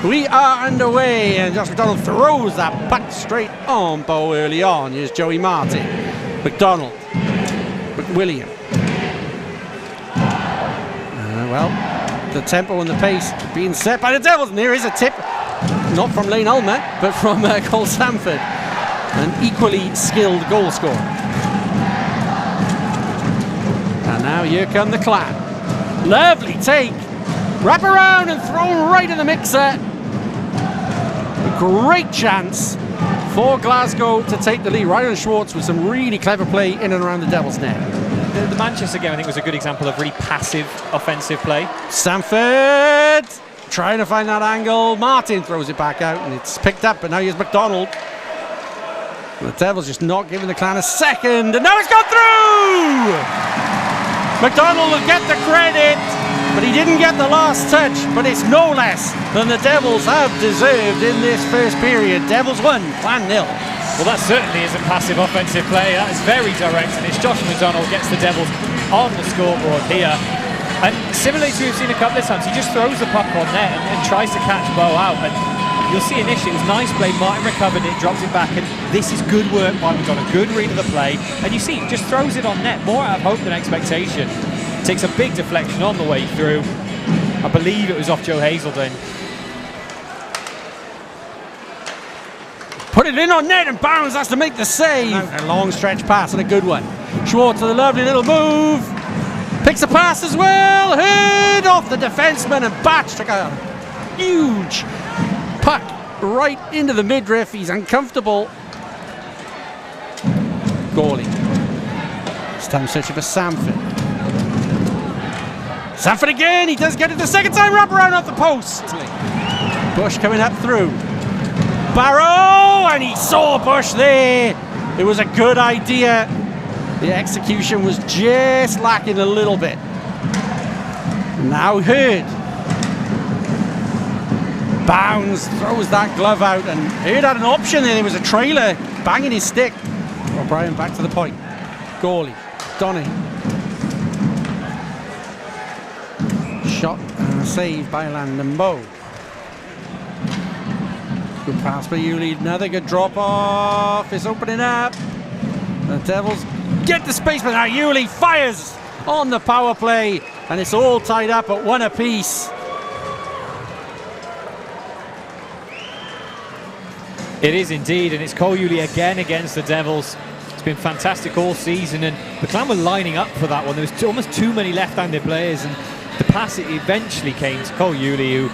We are underway, and Josh McDonald throws that puck straight on Bow early on. Here's Joey Martin, McDonald, McWilliam. Well, the tempo and the pace being set by the Devils, and there is a tip, not from Lane Ulmer, but from Cole Sanford, an equally skilled goal scorer. And now here come the Clan. Lovely take, wrap around and thrown right in the mixer. A great chance for Glasgow to take the lead. Ryan Schwartz with some really clever play in and around the Devils' net. The Manchester game, I think, was a good example of really passive offensive play. Sanford trying to find that angle. Martin throws it back out, and it's picked up, but now here's McDonald. The Devils just not giving the Clan a second, and now it's gone through! McDonald will get the credit, but he didn't get the last touch, but it's no less than the Devils have deserved in this first period. Devils 1, Clan 0. Well, that certainly isn't passive offensive play. That is very direct, and it's Josh McDonald gets the Devils on the scoreboard here. And similarly to we've seen a couple of times, he just throws the puck on net and tries to catch Bow out. And you'll see initially it was nice play. Martin recovered it, drops it back, and this is good work by McDonald. Good read of the play. And you see, just throws it on net, more out of hope than expectation. Takes a big deflection on the way through. I believe it was off Joe Hazelden. Put it in on net, and Barnes has to make the save. A long stretch pass and a good one. Schwartz with a lovely little move. Picks a pass as well. Heard off the defenseman, and Batch took a huge puck right into the midriff. He's uncomfortable. Goalie. This time searching for Sanford. Sanford again. He does get it the second time. Wrap around off the post. Bush coming up through. Barrow, and he saw Bush there. It was a good idea. The execution was just lacking a little bit. Now Hurd. Bounds, throws that glove out, and Hurd had an option there. There was a trailer banging his stick. O'Brien back to the point. Goalie, Donny. Shot and a save by Landon Bow. Good pass for Yuli, another good drop off. It's opening up. The Devils get the space, but now Yuli fires on the power play, and it's all tied up at 1 apiece. It is indeed, and it's Cole Yuli again against the Devils. It's been fantastic all season, and the Clan were lining up for that one. There was almost too many left-handed players, and the pass eventually came to Cole Yuli, who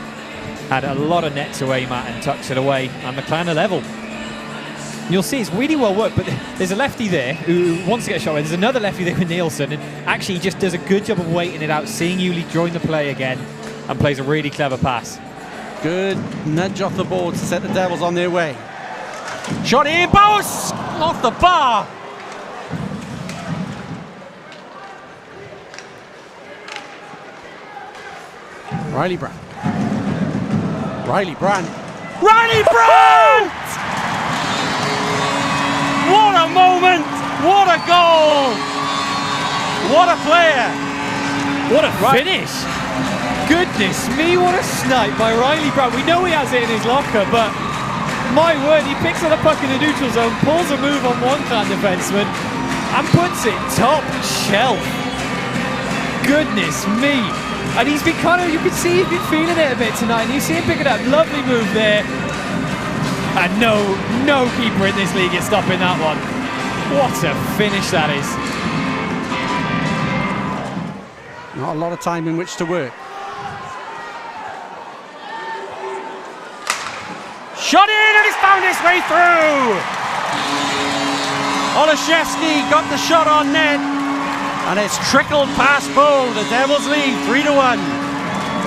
had a lot of net to aim at and tucks it away, and the Clan are level. And you'll see it's really well worked, but there's a lefty there who wants to get a shot away. There's another lefty there with Nielsen, and actually he just does a good job of waiting it out, seeing Yuli join the play again, and plays a really clever pass. Good nudge off the board to set the Devils on their way. Shot in, Bowes off the bar. Riley Brandt. Riley Brandt! What a moment! What a goal! What a player! What a finish! Goodness me, what a snipe by Riley Brandt. We know he has it in his locker, but my word, he picks on a puck in the neutral zone, pulls a move on one Clan defenseman, and puts it top shelf. Goodness me! And he's been kind of, you can see he's been feeling it a bit tonight, and you see him pick it up. Lovely move there. And no keeper in this league is stopping that one. What a finish that is. Not a lot of time in which to work. Shot in, and it's found its way through. Olszewski got the shot on net, and it's trickled past Bow. The Devils lead 3-1.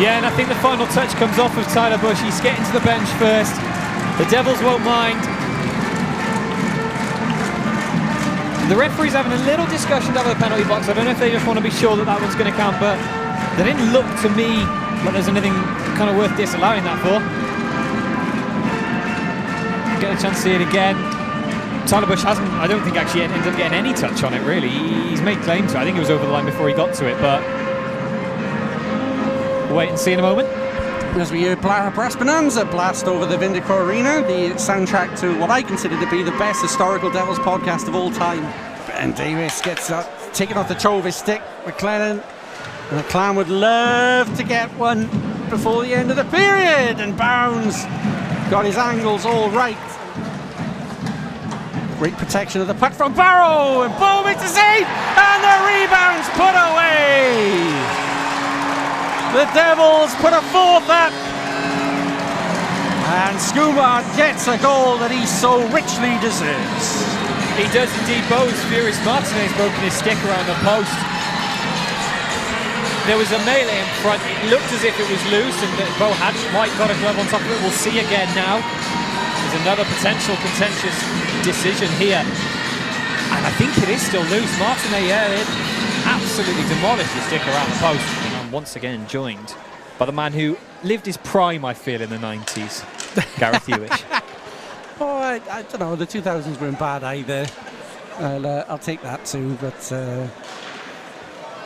Yeah, and I think the final touch comes off of Tyler Bush. He's getting to the bench first. The Devils won't mind. The referee's having a little discussion down at the penalty box. I don't know if they just want to be sure that that one's going to count, but they didn't look to me like there's anything kind of worth disallowing that for. Get a chance to see it again. Tyler Bush hasn't, I don't think, actually ended up getting any touch on it, really. He's made claim to it. I think it was over the line before he got to it, but We'll wait and see in a moment. As we hear Brass Bonanza blast over the Vindico Arena, the soundtrack to what I consider to be the best historical Devils podcast of all time. Ben Davis gets taken off the toe of his stick. McLennan and the Clan would love to get one before the end of the period, and Bounds got his angles all right. Great protection of the puck from Barrow, and Bow makes a save, and the rebound's put away. The Devils put a fourth up, and Skumar gets a goal that he so richly deserves. He does indeed. Beau's furious. Martinez broken his stick around the post. There was a melee in front. It looked as if it was loose, and that Beau had quite got a glove on top of it. We'll see again now. There's another potential contentious decision here, and I think it is still loose. Martinez absolutely demolished his stick around the post. Once again joined by the man who lived his prime, I feel, in the 90s, Gareth Hewish. Oh, I don't know, the 2000s weren't bad either. I'll take that too, but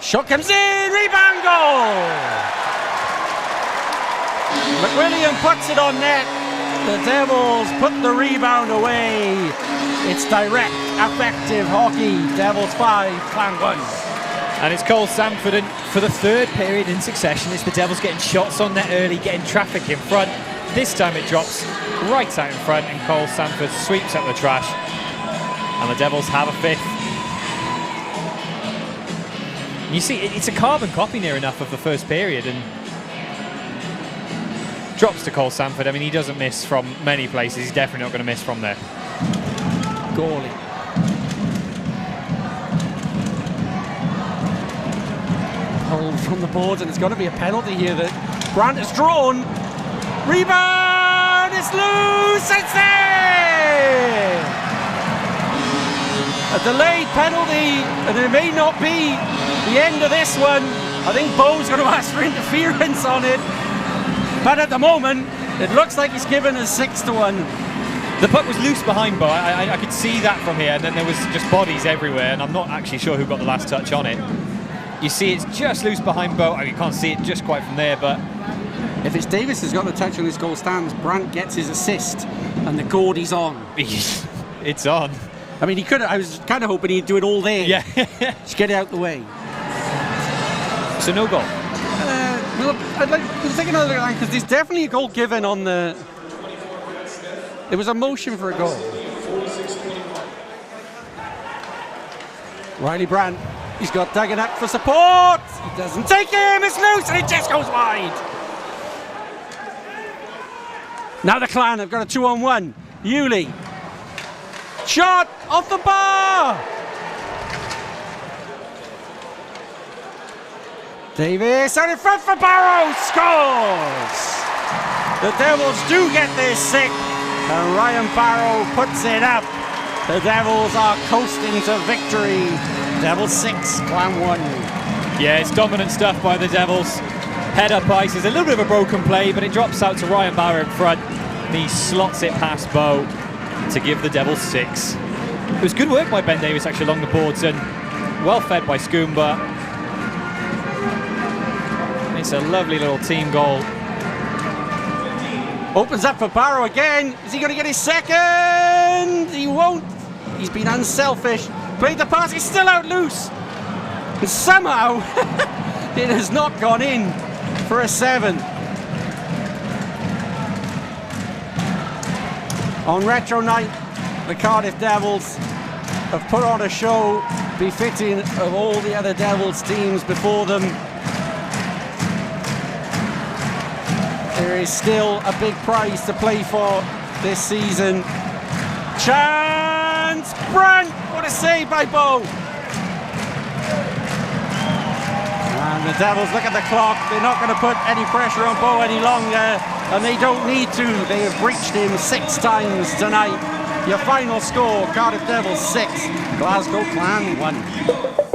shot comes in, rebound goal! McWilliam puts it on net. The Devils put the rebound away. It's direct, effective hockey. Devils 5, Clan 1. And it's Cole Sanford, and for the third period in succession, it's the Devils getting shots on net early, getting traffic in front. This time it drops right out in front, and Cole Sanford sweeps up the trash, and the Devils have a fifth. You see, it's a carbon copy near enough of the first period, and drops to Cole Sanford. I mean, he doesn't miss from many places. He's definitely not going to miss from there. Goalie. Pulled from the boards, and it's going to be a penalty here that Grant has drawn. Rebound! It's loose! It's there! A delayed penalty, and it may not be the end of this one. I think Beau's going to ask for interference on it, but at the moment it looks like he's given a 6-1. The puck was loose behind Beau. I could see that from here, and then there was just bodies everywhere, and I'm not actually sure who got the last touch on it. You see it's just loose behind Beau. I mean, you can't see it just quite from there, but if it's Davis has got the touch on his goal stands, Brandt gets his assist, and the Gordie's on. It's on. I mean, he could. I was kind of hoping he'd do it all there. Yeah. Just get it out the way. So no goal. Well, I'd like to take another line, because there's definitely a goal given on the. There was a motion for a goal. Riley Brandt. He's got Duggan up for support. He doesn't take him. It's loose, and it just goes wide. Now the Clan have got a 2-on-1. Yulee. Shot off the bar. Davis out in front for Barrow. Scores. The Devils do get their 6th, and Ryan Barrow puts it up. The Devils are coasting to victory. Devils 6, Clan 1. Yeah, it's dominant stuff by the Devils. Head up ice is a little bit of a broken play, but it drops out to Ryan Barrow in front. He slots it past Beau to give the Devils 6. It was good work by Ben Davis actually along the boards, and well fed by Skumba. It's a lovely little team goal. Opens up for Barrow again. Is he going to get his 2nd? He won't. He's been unselfish. Played the pass, he's still out loose. And somehow it has not gone in for a 7. On retro night, the Cardiff Devils have put on a show befitting of all the other Devils teams before them. There is still a big prize to play for this season. Chance! Brandt! What a save by Beau! And the Devils look at the clock. They're not going to put any pressure on Beau any longer, and they don't need to. They have breached him 6 times tonight. Your final score, Cardiff Devils 6, Glasgow Clan 1.